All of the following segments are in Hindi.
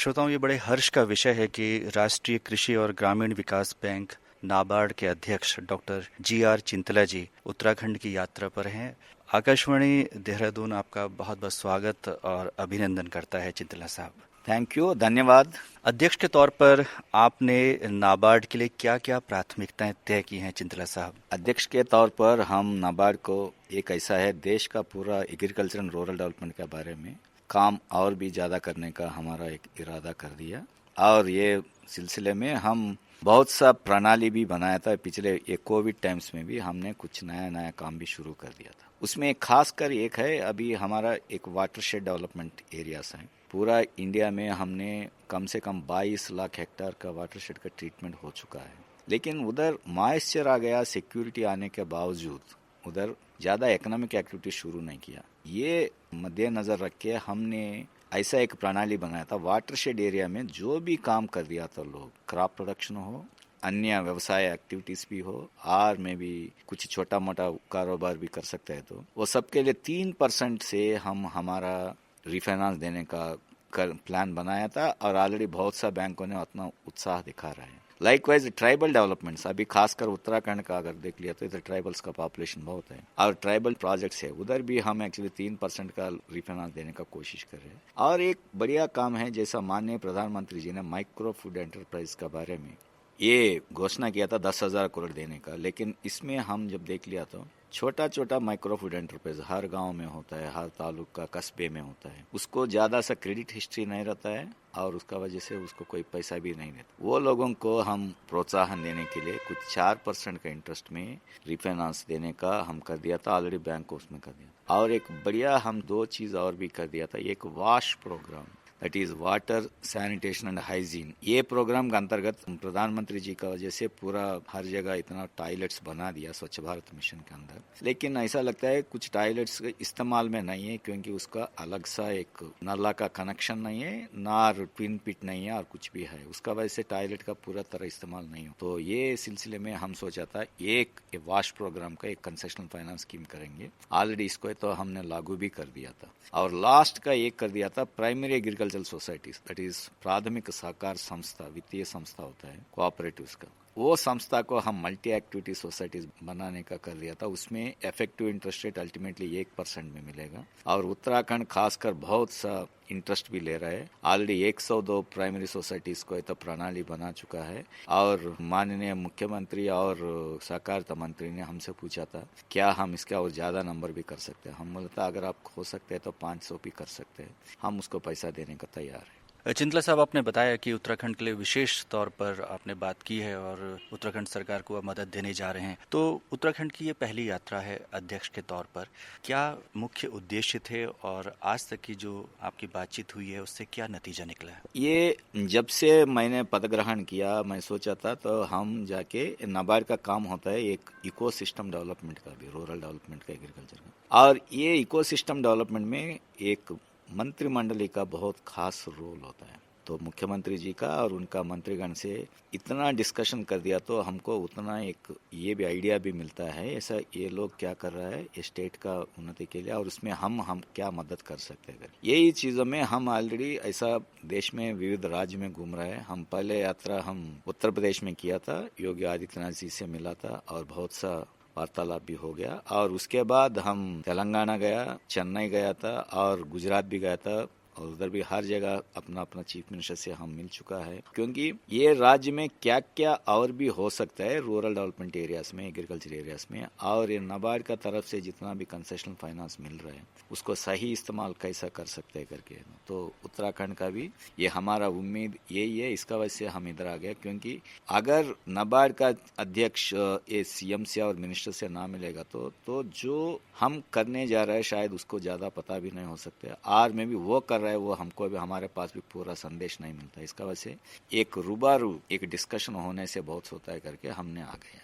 श्रोताओं, ये बड़े हर्ष का विषय है कि राष्ट्रीय कृषि और ग्रामीण विकास बैंक नाबार्ड के अध्यक्ष डॉक्टर जी.आर. चिंतला जी उत्तराखंड की यात्रा पर हैं। आकाशवाणी देहरादून आपका बहुत बहुत स्वागत और अभिनंदन करता है चिंतला साहब। थैंक यू, धन्यवाद। अध्यक्ष के तौर पर आपने नाबार्ड के लिए क्या क्या प्राथमिकताएं तय की हैं चिंतला साहब? अध्यक्ष के तौर पर हम नाबार्ड को एक ऐसा है, देश का पूरा एग्रीकल्चर एंड रूरल डेवलपमेंट के बारे में काम और भी ज़्यादा करने का हमारा एक इरादा कर दिया और ये सिलसिले में हम बहुत सा प्रणाली भी बनाया था। पिछले ये कोविड टाइम्स में भी हमने कुछ नया नया काम भी शुरू कर दिया था। उसमें खासकर एक है, अभी हमारा एक वाटरशेड डेवलपमेंट एरियाज है। पूरा इंडिया में हमने कम से कम 22 लाख हेक्टेयर का वाटरशेड का ट्रीटमेंट हो चुका है, लेकिन उधर मॉइस्चर आ गया। सिक्योरिटी आने के बावजूद उधर ज़्यादा इकोनॉमिक एक्टिविटी शुरू नहीं किया। ये मद्देनजर रख के हमने ऐसा एक प्रणाली बनाया था, वाटरशेड एरिया में जो भी काम कर दिया था लोग, क्रॉप प्रोडक्शन हो, अन्य व्यवसाय एक्टिविटीज भी हो, और में भी कुछ छोटा मोटा कारोबार भी कर सकते हैं, तो वो सबके लिए 3% से हम हमारा रिफाइनेंस देने का प्लान बनाया था और ऑलरेडी बहुत सा बैंकों ने उतना उत्साह दिखा रहा है। लाइकवाइज ट्राइबल डेवलपमेंट्स, अभी खासकर उत्तराखंड का अगर देख लिया तो इधर ट्राइबल्स का पॉपुलेशन बहुत है और ट्राइबल प्रोजेक्ट्स है, उधर भी हम एक्चुअली 3% का रिफाइनेंस देने का कोशिश कर रहे हैं। और एक बढ़िया काम है, जैसा माननीय प्रधानमंत्री जी ने माइक्रो फूड एंटरप्राइज के बारे में ये घोषणा किया था 10,000 करोड़ देने का, लेकिन इसमें हम जब देख लिया तो छोटा छोटा माइक्रो फूड एंटरप्राइज हर गांव में होता है, हर तालुका कस्बे में होता है, उसको ज्यादा सा क्रेडिट हिस्ट्री नहीं रहता है और उसका वजह से उसको कोई पैसा भी नहीं देता। वो लोगों को हम प्रोत्साहन देने के लिए कुछ 4% का इंटरेस्ट में रिफाइनेंस देने का हम कर दिया था, ऑलरेडी बैंक को उसमें कर दिया। और एक बढ़िया हम 2 चीज और भी कर दिया था, एक wash programme, that is water sanitation and hygiene. ये प्रोग्राम के अंतर्गत प्रधानमंत्री जी का वजह से पूरा हर जगह इतना टॉयलेट्स बना दिया स्वच्छ भारत मिशन के अंदर, लेकिन ऐसा लगता है कुछ टॉयलेट्स इस्तेमाल में नहीं है क्योंकि उसका अलग सा एक नाला का कनेक्शन नहीं है, ना पिन पिट नहीं है और कुछ भी है, उसका वजह से टॉयलेट का पूरा तरह इस्तेमाल नहीं हो। तो ये सिलसिले में हम सोचा था एक वॉश प्रोग्राम का एक कंसेशनल फाइनेंस स्कीम करेंगे, ऑलरेडी इसको तो हमने लागू भी कर दिया था। और लास्ट का एक कर दिया था primary agriculture societies, that is प्राथमिक सहकार संस्था, वित्तीय संस्था होता है कोऑपरेटिव्स का, वो संस्था को हम मल्टी एक्टिविटी सोसाइटीज बनाने का कर दिया था। उसमें इफेक्टिव इंटरेस्ट रेट अल्टीमेटली 1% में मिलेगा और उत्तराखंड खासकर बहुत सा इंटरेस्ट भी ले रहा है। ऑलरेडी 102 प्राइमरी सोसाइटीज को तो प्रणाली बना चुका है और माननीय मुख्यमंत्री और सहकारिता मंत्री ने हमसे पूछा था क्या हम इसका और ज्यादा नंबर भी कर सकते हैं। हम बोलता अगर आप हो सकते हैं तो 500 भी कर सकते हैं, हम उसको पैसा देने का तैयार है। चिंतला साहब, आपने बताया कि उत्तराखंड के लिए विशेष तौर पर आपने बात की है और उत्तराखंड सरकार को मदद देने जा रहे हैं। तो उत्तराखंड की ये पहली यात्रा है अध्यक्ष के तौर पर, क्या मुख्य उद्देश्य थे और आज तक की जो आपकी बातचीत हुई है उससे क्या नतीजा निकला है? ये जब से मैंने पद ग्रहण किया, मैं सोचा था तो हम जाके नाबार्ड का काम होता है एक इकोसिस्टम डेवलपमेंट का भी, रूरल डेवलपमेंट का, एग्रीकल्चर का, और ये इकोसिस्टम डेवलपमेंट में एक मंत्रिमंडली का बहुत खास रोल होता है। तो मुख्यमंत्री जी का और उनका मंत्रीगण से इतना डिस्कशन कर दिया तो हमको उतना एक ये भी आइडिया भी मिलता है ऐसा ये लोग क्या कर रहा है ये स्टेट का उन्नति के लिए और उसमें हम क्या मदद कर सकते हैं। यही चीजों में हम ऑलरेडी ऐसा देश में विविध राज्य में घूम रहे हैं। हम पहले यात्रा हम उत्तर प्रदेश में किया था, योगी आदित्यनाथ जी से मिला था और बहुत सा वार्तालाप भी हो गया, और उसके बाद हम तेलंगाना गया, चेन्नई गया था और गुजरात भी गया था और उधर भी हर जगह अपना अपना चीफ मिनिस्टर से हम मिल चुका है, क्योंकि ये राज्य में क्या क्या और भी हो सकता है रूरल डेवलपमेंट एरियाज में, एग्रीकल्चर एरियाज में, और ये नाबार्ड का तरफ से जितना भी कंसेशनल फाइनेंस मिल रहा है उसको सही इस्तेमाल कैसा कर सकते हैं करके। तो उत्तराखंड का भी ये हमारा उम्मीद यही है, इसका वजह से हम इधर आ गए, क्योंकि अगर नाबार्ड का अध्यक्ष ये सीएम से और मिनिस्टर से ना मिलेगा तो जो हम करने जा रहे हैं शायद उसको ज्यादा पता भी नहीं हो सकता, और में भी वो कर रहा है वो हमको भी, हमारे पास भी पूरा संदेश नहीं मिलता। इसका वजह से एक रूबारू एक डिस्कशन होने से बहुत होता है करके हमने आ गए।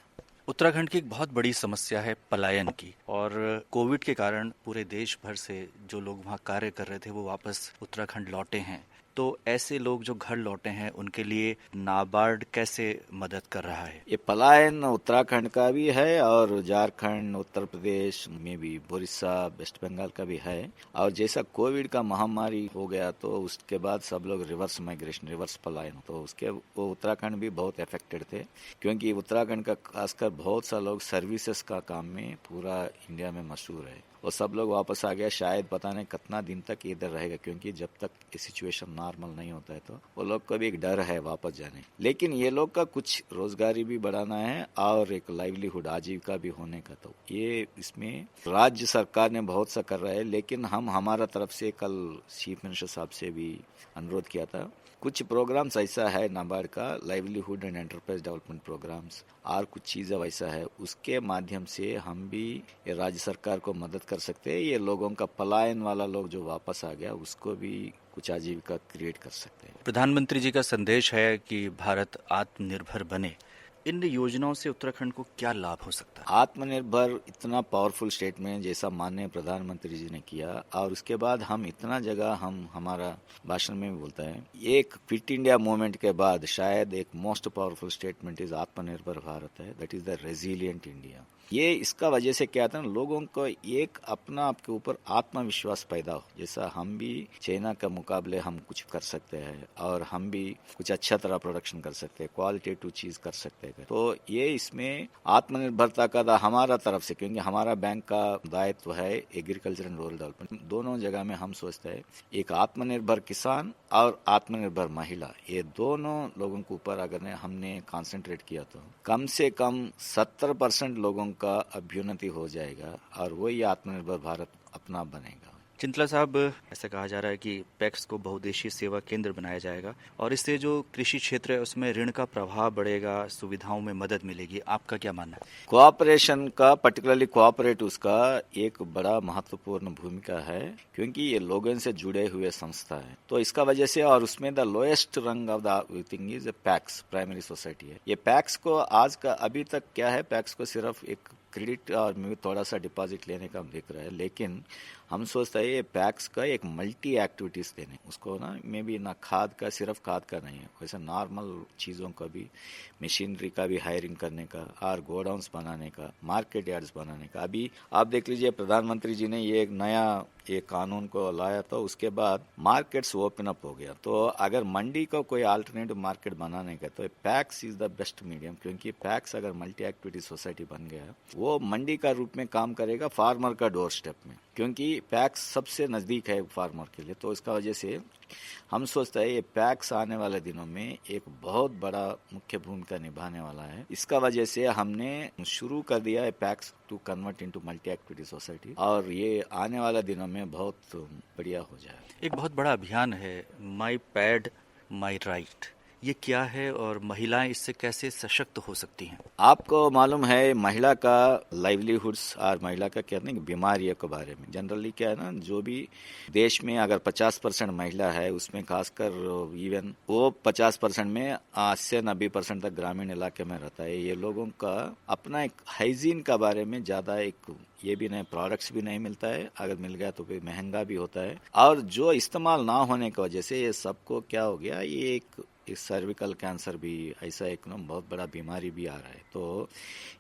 उत्तराखंड की एक बहुत बड़ी समस्या है पलायन की, और कोविड के कारण पूरे देश भर से जो लोग वहाँ कार्य कर रहे थे वो वापस उत्तराखंड लौटे हैं। तो ऐसे लोग जो घर लौटे हैं उनके लिए नाबार्ड कैसे मदद कर रहा है? ये पलायन उत्तराखंड का भी है और झारखंड, उत्तर प्रदेश में भी, उड़ीसा, वेस्ट बंगाल का भी है। और जैसा कोविड का महामारी हो गया तो उसके बाद सब लोग रिवर्स माइग्रेशन, रिवर्स पलायन, तो उसके वो उत्तराखंड भी बहुत अफेक्टेड थे, क्योंकि उत्तराखंड का खासकर बहुत सा लोग सर्विसेज का काम में पूरा इंडिया में मशहूर है। वो सब लोग वापस आ गया। शायद पता नहीं कितना दिन तक इधर रहेगा, क्योंकि जब तक सिचुएशन नॉर्मल नहीं होता है तो वो लोग को भी एक डर है वापस जाने। लेकिन ये लोग का कुछ रोजगारी भी बढ़ाना है और एक लाइवलीहुड, आजीविका भी होने का, तो ये इसमें राज्य सरकार ने बहुत सा कर रहा है। लेकिन हम हमारा तरफ से कल चीफ मिनिस्टर साहब से भी अनुरोध किया था, कुछ प्रोग्राम्स ऐसा है नाबार्ड का, livelihood and enterprise development programmes, और कुछ चीज़ें वैसा है, उसके माध्यम से हम भी ये राज्य सरकार को मदद कर सकते हैं। ये लोगों का पलायन वाला लोग जो वापस आ गया उसको भी कुछ आजीविका क्रिएट कर सकते हैं। प्रधानमंत्री जी का संदेश है कि भारत आत्मनिर्भर बने। इन योजनाओं से उत्तराखंड को क्या लाभ हो सकता है? आत्मनिर्भर इतना पावरफुल स्टेटमेंट जैसा माननीय प्रधानमंत्री जी ने किया, और उसके बाद हम इतना जगह हम हमारा भाषण में भी बोलता है, एक फिट इंडिया मूवमेंट के बाद शायद एक मोस्ट पावरफुल स्टेटमेंट इज आत्मनिर्भर भारत है, that is the resilient India. ये इसका वजह से क्या था, लोगों को एक अपना आपके ऊपर आत्मविश्वास पैदा हो, जैसा हम भी चाइना के मुकाबले हम कुछ कर सकते हैं और हम भी कुछ अच्छा तरह प्रोडक्शन कर सकते हैं, क्वालिटेटिव चीज कर सकते हैं। तो ये इसमें आत्मनिर्भरता का हमारा तरफ से, क्योंकि हमारा बैंक का दायित्व है एग्रीकल्चर एंड रूरल डेवलपमेंट, दोनों जगह में हम सोचते हैं एक आत्मनिर्भर किसान और आत्मनिर्भर महिला, ये दोनों लोगों के ऊपर अगर हमने कॉन्सेंट्रेट किया तो कम से कम 70% लोगों का अभ्युन्नति हो जाएगा और वही आत्मनिर्भर भारत अपना बनेगा। चिंतला साहब, ऐसा कहा जा रहा है कि पैक्स को बहुउद्देशीय सेवा केंद्र बनाया जाएगा और इससे जो कृषि क्षेत्र है उसमें ऋण का प्रवाह बढ़ेगा, सुविधाओं में मदद मिलेगी। आपका क्या मानना है? कोऑपरेशन का, पर्टिकुलरली कोऑपरेटिव्स का एक बड़ा महत्वपूर्ण भूमिका है, क्योंकि ये लोगों से जुड़े हुए संस्था है, तो इसका वजह से, और उसमें द लोएस्ट रंग of the thing is PACS, primary society है। ये पैक्स को आज का अभी तक क्या है, पैक्स को सिर्फ एक क्रेडिट और में थोड़ा सा डिपॉजिट लेने का दिख रहा है, लेकिन हम सोचते हैं ये पैक्स का एक मल्टी एक्टिविटीज देने, उसको ना में भी ना खाद का, सिर्फ खाद का नहीं है, वैसे नॉर्मल चीज़ों का भी, मशीनरी का भी हायरिंग करने का और गोडाउन्स बनाने का, मार्केट यार्ड्स बनाने का। अभी आप देख लीजिए प्रधानमंत्री जी ने ये एक नया कानून को लाया, तो उसके बाद मार्केट्स ओपन अप हो गया। तो अगर मंडी को कोई अल्टरनेटिव मार्केट बनाने का, तो PACS is the best medium, क्योंकि पैक्स अगर मल्टी एक्टिविटी सोसाइटी बन गया, वो मंडी का रूप में काम करेगा फार्मर का डोर स्टेप में, क्योंकि पैक्स सबसे नजदीक है फार्मर के लिए। तो इसका वजह से हम सोचते हैं ये पैक्स आने वाले दिनों में एक बहुत बड़ा मुख्य भूमिका निभाने वाला है। इसका वजह से हमने शुरू कर दिया है PACS to convert into multi activity society, और ये आने वाले दिनों में बहुत बढ़िया हो जाए। एक बहुत बड़ा अभियान है माई पैड माई राइट, ये क्या है और महिलाएं इससे कैसे सशक्त हो सकती हैं? आपको मालूम है महिला का लाइवलीहुड्स और महिला का कहते हैं बीमारियों के बारे में, जनरली क्या है ना, जो भी देश में अगर 50% महिला है, उसमें खासकर इवन वो 50% में 80 से 90% तक ग्रामीण इलाके में रहता है। ये लोगों का अपना एक हाइजीन का बारे में ज्यादा एक ये भी नहीं, प्रोडक्ट्स भी नहीं मिलता है, अगर मिल गया तो फिर महंगा भी होता है, और जो इस्तेमाल ना होने की वजह से ये सबको क्या हो गया, ये एक सर्विकल कैंसर भी ऐसा एक बहुत बड़ा बीमारी भी आ रहा है। तो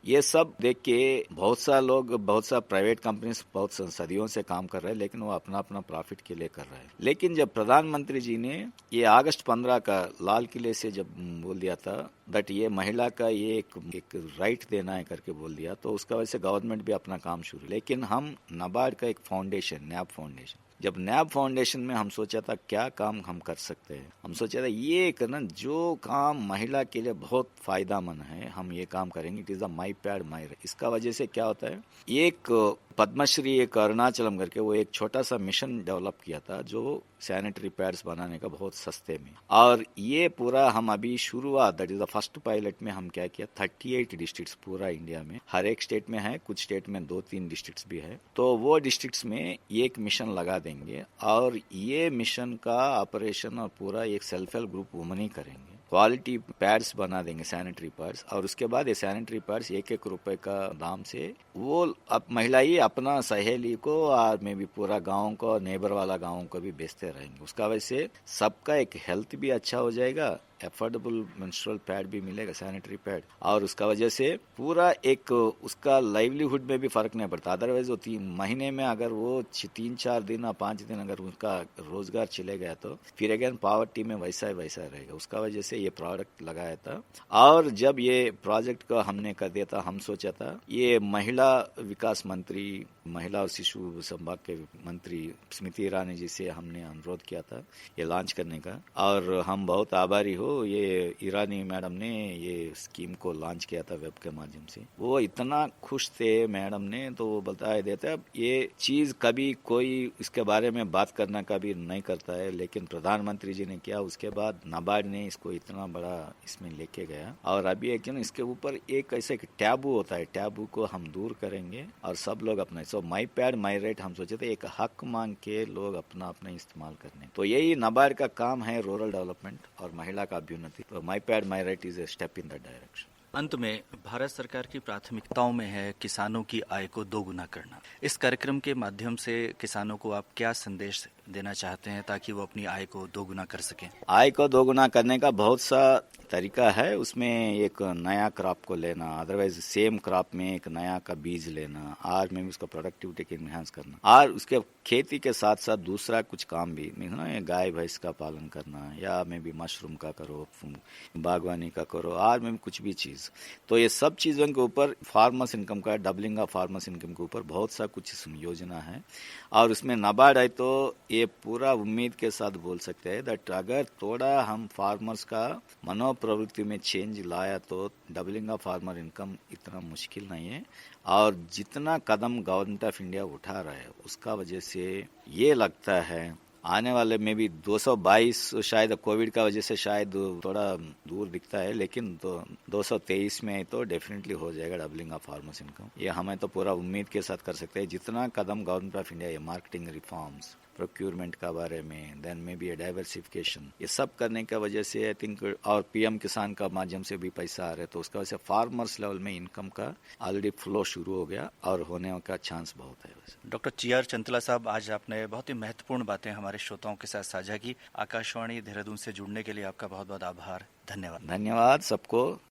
ये सब देख के बहुत सा लोग, बहुत सा प्राइवेट कंपनीज बहुत सदियों से काम कर रहे हैं, लेकिन वो अपना अपना प्रॉफिट के लिए कर रहे हैं। लेकिन जब प्रधानमंत्री जी ने ये अगस्त 15 का लाल किले से जब बोल दिया था दैट ये महिला का ये एक राइट देना है करके बोल दिया, तो उसका वजह से गवर्नमेंट भी अपना काम शुरू। लेकिन हम नाबार्ड का एक फाउंडेशन, नैब फाउंडेशन, जब नैब फाउंडेशन में हम सोचा था क्या काम हम कर सकते हैं, हम सोचा था ये एक ना जो काम महिला के लिए बहुत फायदामंद है, हम ये काम करेंगे। It is the my pad my right. इसका वजह से क्या होता है, एक पद्मश्री एक अरुणाचलम करके वो एक छोटा सा मिशन डेवलप किया था जो सैनिटरी पैड्स बनाने का बहुत सस्ते में, और ये पूरा हम अभी शुरुआत, that is the first pilot में हम क्या किया, 38 डिस्ट्रिक्ट्स पूरा इंडिया में, हर एक स्टेट में है, कुछ स्टेट में 2-3 डिस्ट्रिक्ट्स भी है, तो वो डिस्ट्रिक्ट्स में एक मिशन लगा देंगे और ये मिशन का ऑपरेशन और पूरा एक सेल्फ हेल्प ग्रुप वुमन ही करेंगे। क्वालिटी पैड्स बना देंगे, सैनिटरी पैड्स, और उसके बाद ये सैनिटरी पैड्स 1-1 रुपए का दाम से वो अब महिला ही अपना सहेली को और में भी पूरा गांव को, नेबर वाला गांव को भी बेचते रहेंगे। उसका वजह से सबका एक हेल्थ भी अच्छा हो जाएगा, एफोर्डेबल मेंस्ट्रुअल पैड भी मिलेगा, सैनिटरी पैड, और उसका वजह से पूरा एक उसका लाइवलीहुड में भी फर्क नहीं पड़ता। अदरवाइज वो 3 महीने में अगर वो 3-4 दिन या 5 दिन अगर उनका रोजगार चले गया तो फिर अगेन पॉवर्टी में वैसा ही वैसा रहेगा। उसका वजह से ये प्रोडक्ट लगाया था। और जब ये प्रोजेक्ट को हमने कर दिया था, हम सोचा था ये महिला विकास मंत्री, महिला और शिशु संभाग के मंत्री स्मृति ईरानी जी से हमने अनुरोध किया था ये लॉन्च करने का, और हम बहुत आभारी हो ये ईरानी मैडम ने ये स्कीम को लॉन्च किया था वेब के माध्यम से। वो इतना खुश थे मैडम ने, तो वो बताया देता अब ये चीज कभी कोई इसके बारे में बात करना कभी नहीं करता है, लेकिन प्रधानमंत्री जी ने किया, उसके बाद नाबार्ड ने इसको इतना बड़ा इसमें लेके गया, और अभी एक इसके ऊपर एक ऐसे टैबू होता है, टैबू को हम दूर करेंगे और सब लोग अपना सो माई पैड माई राइट हम सोचे थे एक हक मांग के लोग अपना अपना इस्तेमाल करने। तो यही नाबार्ड का काम है, रूरल डेवलपमेंट और महिला का अभ्युन्नति। तो my pad my right is a step in that direction. अंत में भारत सरकार की प्राथमिकताओं में है किसानों की आय को दोगुना करना। इस कार्यक्रम के माध्यम से किसानों को आप क्या संदेश देना चाहते हैं ताकि वो अपनी आय को दोगुना कर सकें? आय को दोगुना करने का बहुत सा तरीका है। उसमें एक नया क्रॉप को लेना, अदरवाइज सेम क्रॉप में एक नया का बीज लेना, और में भी उसका प्रोडक्टिविटी को इनहेंस करना, और उसके खेती के साथ साथ दूसरा कुछ काम भी गाय भैंस का पालन करना, या में भी मशरूम का करो, बागवानी का करो, और में भी कुछ भी चीज। तो ये सब चीजों के ऊपर फार्मर्स इनकम का, डबलिंग ऑफ फार्मर्स इनकम के ऊपर बहुत सा कुछ योजना है, और उसमें नाबार्ड है तो ये पूरा उम्मीद के साथ बोल सकते हैं दैट अगर थोड़ा हम फार्मर्स का मनोप्रवृत्ति में चेंज लाया तो डबलिंग ऑफ फार्मर इनकम इतना मुश्किल नहीं है। और जितना कदम गवर्नमेंट ऑफ इंडिया उठा रहा है उसका वजह से ये लगता है आने वाले में भी 222 शायद कोविड का वजह से शायद थोड़ा दूर दिखता है, लेकिन तो 223 में तो डेफिनेटली हो जाएगा डबलिंग ऑफ फार्मर्स इनकम। ये हमें तो पूरा उम्मीद के साथ कर सकते हैं। जितना कदम गवर्नमेंट ऑफ इंडिया, ये मार्केटिंग रिफॉर्म्स, प्रोक्यूरमेंट का बारे में, देन में भी डाइवर्सिफिकेशन, ये सब करने का वजह से आई थिंक, और पीएम किसान का माध्यम से भी पैसा आ रहा है, तो उसका वजह से फार्मर्स लेवल में इनकम का ऑलरेडी फ्लो शुरू हो गया और होने का चांस बहुत है। डॉक्टर GR चंचला साहब, आज आपने बहुत ही महत्वपूर्ण बातें हमारे श्रोताओं के साथ साझा की। आकाशवाणी देहरादून से जुड़ने के लिए आपका बहुत बहुत आभार। धन्यवाद। धन्यवाद सबको।